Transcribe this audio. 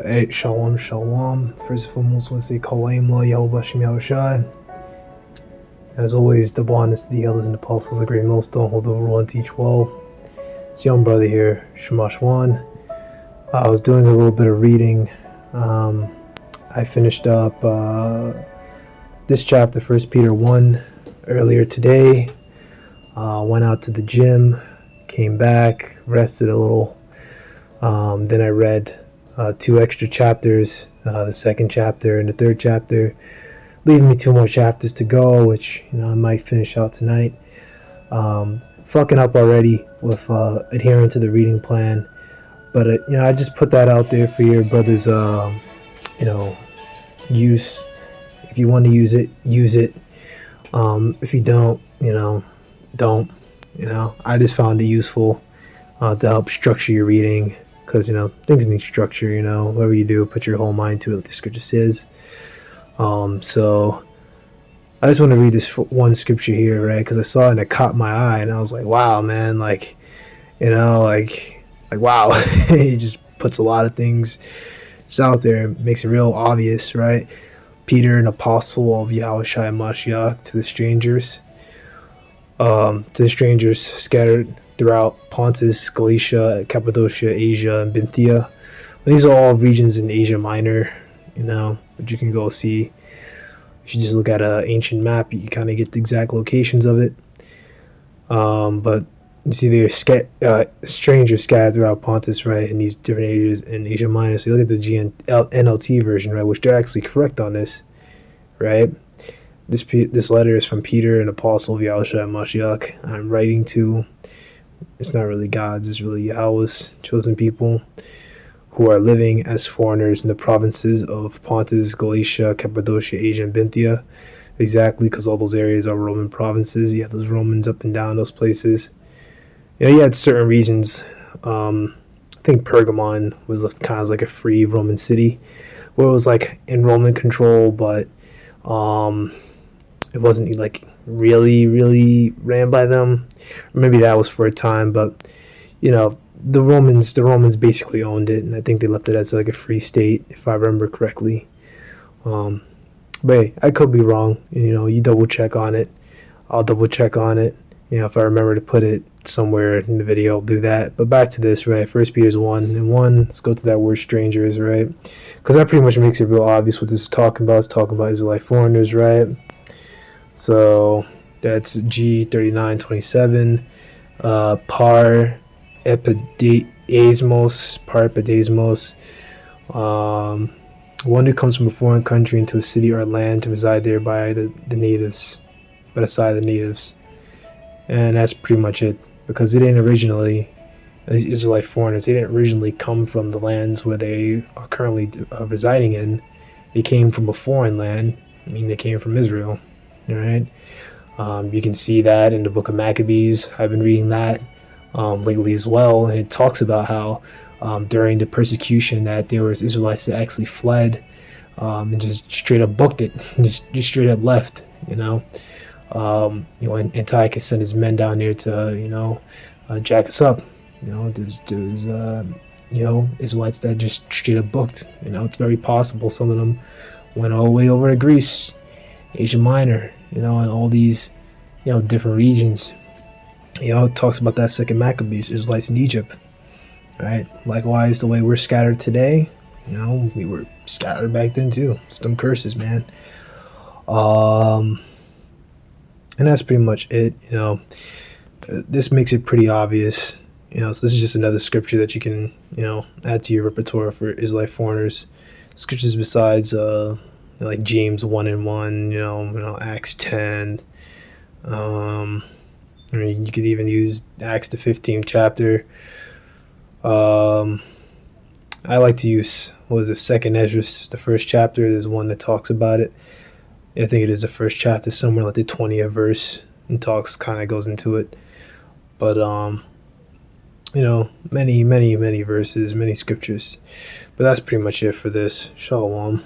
Hey, shalom, shalom. First and foremost, I want to say Kalaim La Yahweh Shem Yahushai. As always, double honest to the elders and apostles, a great millstone, hold over and teach well. It's young brother here, Shamash One. I was doing a little bit of reading. I finished up this chapter, 1 Peter 1, earlier today. Went out to the gym, came back, rested a little. Then I read 2 extra chapters, the second chapter and the third chapter, leaving me 2 more chapters to go, which I might finish out tonight. Fucking up already with adhering to the reading plan, but I just put that out there for your brother's use. If you want to use it, use it. If you don't, don't. I just found it useful to help structure your reading. Because, things need structure, whatever you do, put your whole mind to it, like the scripture says. So, I just want to read this one scripture here, right? Because I saw it and it caught my eye, and I was like, wow, man, wow. He just puts a lot of things just out there and makes it real obvious, right? Peter, an apostle of Yahushua Mashiach, to the strangers scattered throughout Pontus, Galatia, Cappadocia, Asia, and Bithynia. These are all regions in Asia Minor, but you can go see. If you just look at an ancient map, you can kind of get the exact locations of it. But you see there's strangers scattered throughout Pontus, right, in these different areas in Asia Minor. So you look at the NLT version, right, which they're actually correct on this, right? This letter is from Peter, an apostle of Yahushua Mashiach. I'm writing to. It's not really God's, it's really Yahweh's chosen people who are living as foreigners in the provinces of Pontus, Galatia, Cappadocia, Asia, and Bithynia. Exactly, because all those areas are Roman provinces. You have those Romans up and down those places. You had certain regions. I think Pergamon was kind of like a free Roman city where it was like in Roman control, but it wasn't like really ran by them. Or maybe that was for a time, but the Romans basically owned it, and I think they left it as like a free state, if I remember correctly. But hey, I could be wrong. You double check on it. I'll double check on it. If I remember to put it somewhere in the video, I'll do that. But back to this, right? 1 Peter's 1:1. Let's go to that word strangers, right? Because that pretty much makes it real obvious what this is talking about. It's talking about Israelite foreigners, right? So that's G3927. Par epidesmos. One who comes from a foreign country into a city or land to reside there by the natives, by the side of the natives. And that's pretty much it, because they didn't originally, as Israelite foreigners, they didn't originally come from the lands where they are currently residing in. They came from a foreign land. They came from Israel, right? You can see that in the book of Maccabees. I've been reading that lately as well, and it talks about how during the persecution that there was Israelites that actually fled and just straight up booked it, just straight up left, and Antiochus sent his men down there to jack us up. There's Israelites that just straight up booked. It's very possible some of them went all the way over to Greece, Asia Minor, and all these different regions. It talks about that second Maccabees, Israelites in Egypt, right? Likewise, the way we're scattered today, we were scattered back then too. Some curses, man. And that's pretty much it. This makes it pretty obvious. So this is just another scripture that you can, add to your repertoire for Israelite foreigners. Scriptures besides, like James 1:1, Acts 10. You could even use Acts the 15th chapter. I like to use, second Ezra, the first chapter. There's one that talks about it. I think it is the first chapter, somewhere like the 20th verse, and kind of goes into it. But many verses, many scriptures. But that's pretty much it for this. Shalom.